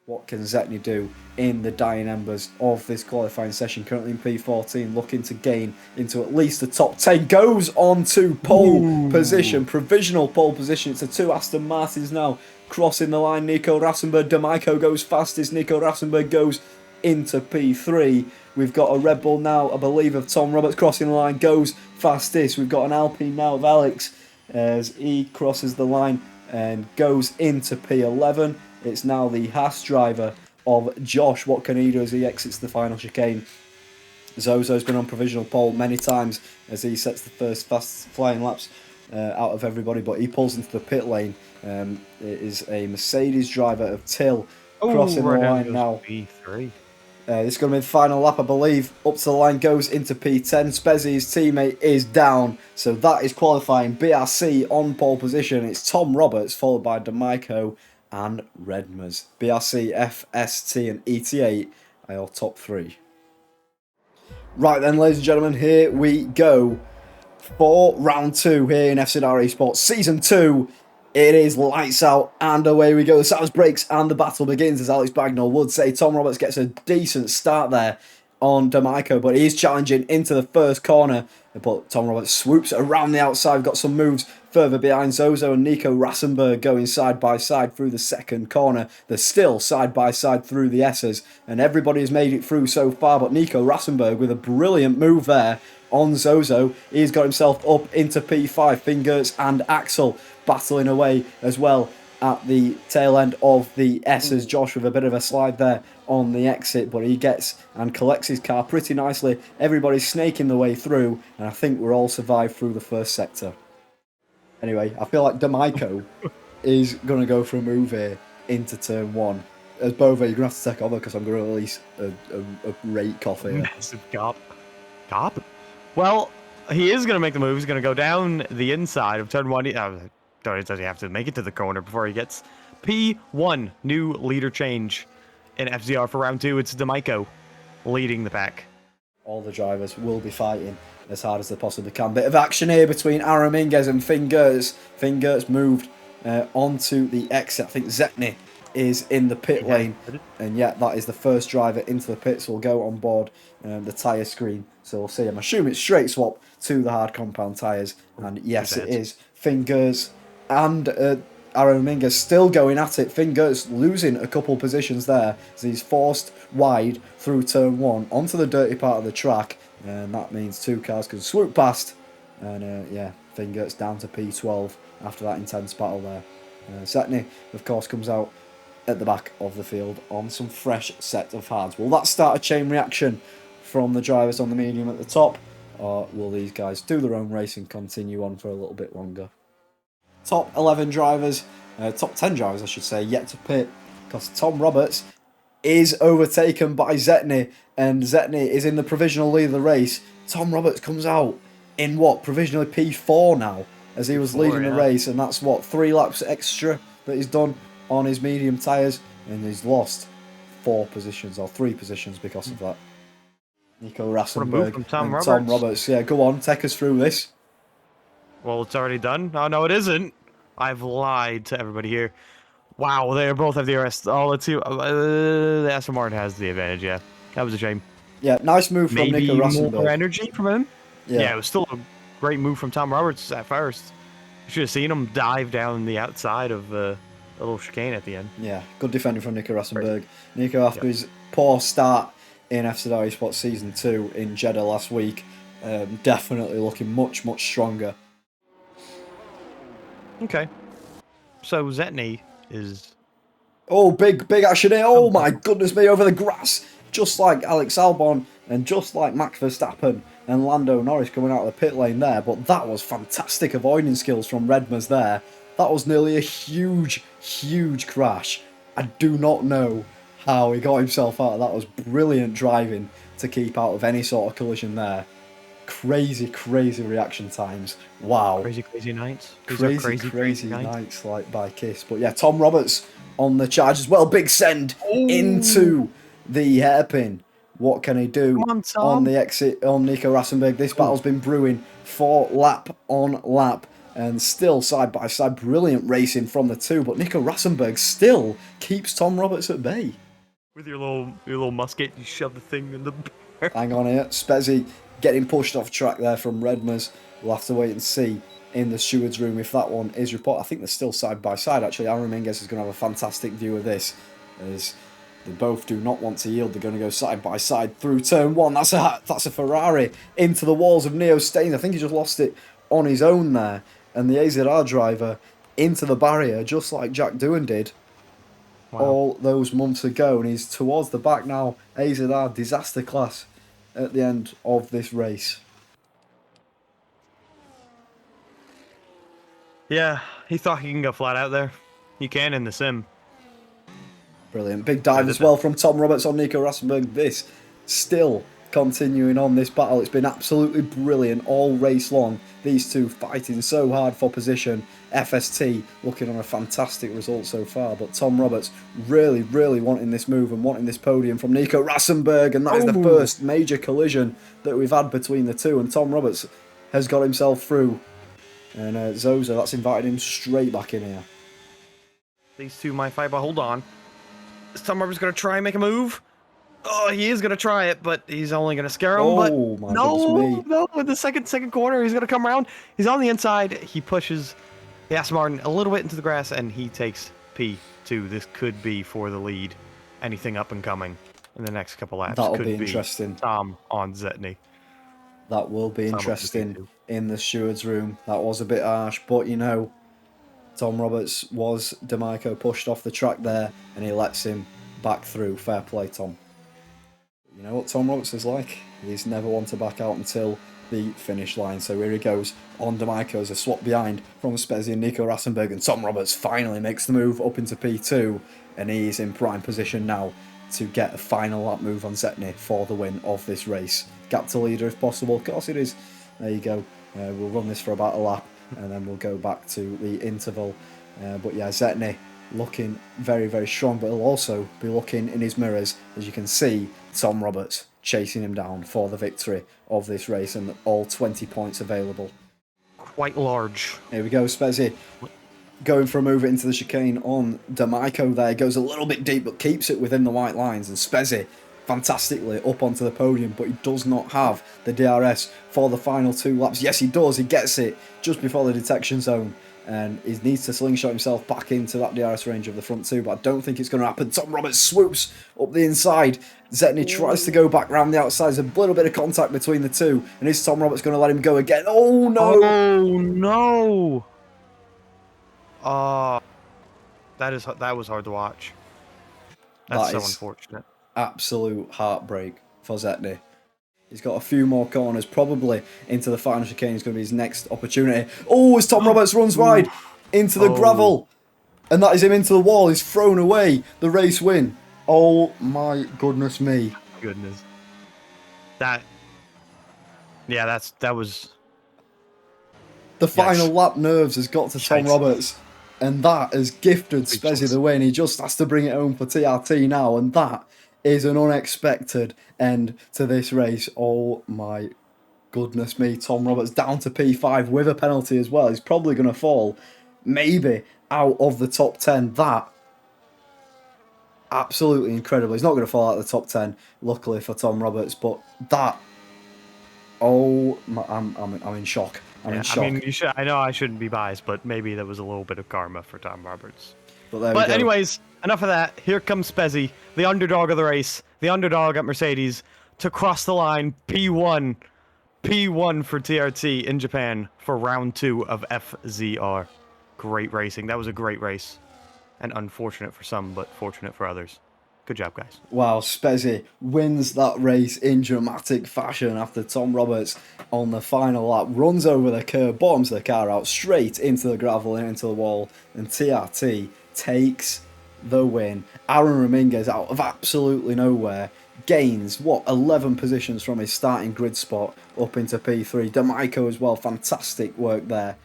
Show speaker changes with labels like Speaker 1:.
Speaker 1: What can Zetny do in the dying embers of this qualifying session? Currently in P14, looking to gain into at least the top 10. Goes on to pole position, provisional pole position. It's a 2 Aston Martins now crossing the line. Nico Rassenberg, D'Amico goes fastest. Nico Rassenberg goes into P3. We've got a Red Bull now, I believe, of Tom Roberts crossing the line, goes fastest. We've got an Alpine now of Alex as he crosses the line and goes into P11. It's now the Haas driver of Josh. What can he do as he exits the final chicane? Zozo's been on provisional pole many times as he sets the first fast flying laps out of everybody, but he pulls into the pit lane. It is a Mercedes driver of Till crossing the line now.
Speaker 2: P3.
Speaker 1: This is going to be the final lap, I believe. Up to the line, goes into P10. Spezzi, his teammate, is down. So that is qualifying. BRC on pole position. It's Tom Roberts, followed by D'Amico and Redmers. BRC, FST and ET8 are your top 3. Right then, ladies and gentlemen, here we go for round 2 here in fzrracing esports Season 2. It is lights out and away we go. The sounds breaks and the battle begins, as Alex Bagnall would say. Tom Roberts gets a decent start there on D'Amico, but he is challenging into the first corner. But Tom Roberts swoops around the outside. We've got some moves further behind. Zozo and Nico Rassenberg going side by side through the second corner. They're still side by side through the S's, and everybody has made it through so far. But Nico Rassenberg with a brilliant move there on Zozo. He's got himself up into P5. Fingers and Axel battling away as well at the tail end of the S's. Josh with a bit of a slide there on the exit, but he gets and collects his car pretty nicely. Everybody's snaking the way through, and I think we're all survived through the first sector. Anyway, I feel like D'Amico is going to go for a move here into turn 1. As Bova, you're going to have to take over because I'm going to release a rate cough here.
Speaker 2: Massive gop. Gop? Well, he is going to make the move. He's going to go down the inside of turn 1. Does he have to make it to the corner before he gets P1? New leader change in FZR for round 2. It's D'Amico leading the pack.
Speaker 1: All the drivers will be fighting as hard as they possibly can. Bit of action here between Araminguez and Fingers. Fingers moved onto the exit. I think Zetny is in the pit lane. And yeah, that is the first driver into the pits. We'll go on board the tyre screen. So we'll see. I'm assuming it's straight swap to the hard compound tyres. And yes, it is. Fingers and Araminguez still going at it. Fingers losing a couple positions there as he's forced wide through turn 1 onto the dirty part of the track. And that means 2 cars can swoop past. And yeah, Fingers down to P12 after that intense battle there. Zetny, of course, comes out at the back of the field on some fresh set of hards. Will that start a chain reaction from the drivers on the medium at the top? Or will these guys do their own race and continue on for a little bit longer? Top 11 drivers, top 10 drivers I should say, yet to pit, because Tom Roberts is overtaken by Zetny, and Zetny is in the provisional lead of the race. Tom Roberts comes out in what, provisionally P4 now, as he was leading the race, and that's what, 3 laps extra that he's done on his medium tyres, and he's lost 4 positions, or 3 positions because of that. Nico Rassenberg and Tom Roberts. Yeah, go on, take us through this.
Speaker 2: Well, it's already done. Oh, no, it isn't. I've lied to everybody here. Wow, they both have the arrest. Oh, let's see. The Aston Martin has the advantage, yeah. That was a shame.
Speaker 1: Yeah, nice move from Nico Rassenberg.
Speaker 2: Maybe more energy from him? Yeah, it was still a great move from Tom Roberts at first. You should have seen him dive down the outside of the little chicane at the end.
Speaker 1: Yeah, good defending from Nico Rassenberg. Nico, after his poor start in fzrracing esports Season 2 in Jeddah last week, definitely looking much, much stronger.
Speaker 2: Okay. So Zetny is...
Speaker 1: Oh, big action here. Oh my goodness me, over the grass. Just like Alex Albon and just like Max Verstappen and Lando Norris coming out of the pit lane there. But that was fantastic avoiding skills from Redmers there. That was nearly a huge, huge crash. I do not know how he got himself out. That was brilliant driving to keep out of any sort of collision there. Crazy, crazy reaction times. Wow.
Speaker 2: Crazy nights.
Speaker 1: Crazy nights like by Kiss. But yeah, Tom Roberts on the charge as well. Big send into the hairpin. What can he do on the exit on Nico Rassenberg? This battle's been brewing for lap on lap. And still side by side, brilliant racing from the two, but Nico Rassenberg still keeps Tom Roberts at bay.
Speaker 2: With your little musket, you shove the thing in the bear.
Speaker 1: Hang on here, Spezzi getting pushed off track there from Redmers. We'll have to wait and see in the steward's room if that one is reported. I think they're still side by side actually. Aaron Minguez is going to have a fantastic view of this, as they both do not want to yield. They're going to go side by side through turn one. That's a Ferrari into the walls of Neo Staines. I think he just lost it on his own there. And the AZR driver into the barrier, just like Jack Doohan did all those months ago. And he's towards the back now. AZR disaster class at the end of this race.
Speaker 2: Yeah, he thought he can go flat out there. You can in the sim.
Speaker 1: Brilliant. Big dive as well from Tom Roberts on Nico Rassenberg. This still continuing on this battle. It's been absolutely brilliant all race long. These two fighting so hard for position. FST looking on a fantastic result so far. But Tom Roberts really, really wanting this move and wanting this podium from Nico Rassenberg. And that is the first major collision that we've had between the two. And Tom Roberts has got himself through. And Zoza, that's invited him straight back in here.
Speaker 2: These two might fight, but hold on. Is Tom Roberts going to try and make a move? Oh, he is going to try it, but he's only going to scare him. But no, in the second corner, he's going to come around. He's on the inside. He pushes the Aston Martin a little bit into the grass, and he takes P2. This could be for the lead. Anything up and coming in the next couple laps.
Speaker 1: That'll
Speaker 2: could
Speaker 1: be interesting.
Speaker 2: Tom on Zetny.
Speaker 1: That will be interesting in the steward's room. That was a bit harsh, but you know, Tom Roberts was D'Amico pushed off the track there, and he lets him back through. Fair play, Tom. You know what Tom Roberts is like? He's never one to back out until the finish line. So here he goes on D'Amico as a swap behind from Spezzi and Nico Rassenberg, and Tom Roberts finally makes the move up into P2, and he's in prime position now to get a final lap move on Zetny for the win of this race. Gap to leader if possible. Of course it is. There you go. We'll run this for about a lap, and then we'll go back to the interval. But yeah, Zetny looking very, very strong, but he'll also be looking in his mirrors, as you can see Tom Roberts chasing him down for the victory of this race, and all 20 points available.
Speaker 2: Quite large.
Speaker 1: Here we go, Spezzi going for a move into the chicane on D'Amico there. Goes a little bit deep, but keeps it within the white lines, and Spezzi fantastically up onto the podium, but he does not have the DRS for the final 2 laps. Yes, he does. He gets it just before the detection zone, and he needs to slingshot himself back into that DRS range of the front 2, but I don't think it's going to happen. Tom Roberts swoops up the inside. Zetny tries to go back round the outside. There's a little bit of contact between the two, and is Tom Roberts going to let him go again? Oh no!
Speaker 2: Oh no! That was hard to watch. That's so unfortunate.
Speaker 1: Absolute heartbreak for Zetny. He's got a few more corners, probably into the final chicane is going to be his next opportunity. Oh, as Tom Roberts runs wide into the gravel, and that is him into the wall. He's thrown away the race win. Oh my goodness me!
Speaker 2: Goodness. That was
Speaker 1: the final lap nerves has got to Tom Roberts, and that has gifted Spezzi the win. He just has to bring it home for TRT now, and that is an unexpected end to this race. Oh my goodness me. Tom Roberts down to P5 with a penalty as well. He's probably going to fall maybe out of the top 10. That absolutely incredible. He's not going to fall out of the top 10, luckily for Tom Roberts, but that, oh my, I'm in shock. I'm in shock.
Speaker 2: I mean, I know I shouldn't be biased, but maybe that was a little bit of karma for Tom Roberts.
Speaker 1: But
Speaker 2: anyways, enough of that. Here comes Spezzi, the underdog of the race, the underdog at Mercedes, to cross the line. P1 for TRT in Japan for round 2 of FZR. Great racing. That was a great race. And unfortunate for some, but fortunate for others. Good job, guys.
Speaker 1: Wow, Spezzi wins that race in dramatic fashion after Tom Roberts on the final lap runs over the curb, bottoms the car out straight into the gravel and into the wall, and TRT takes the win. Aaron Raminguez out of absolutely nowhere gains 11 positions from his starting grid spot up into P3. D'Amico as well, fantastic work there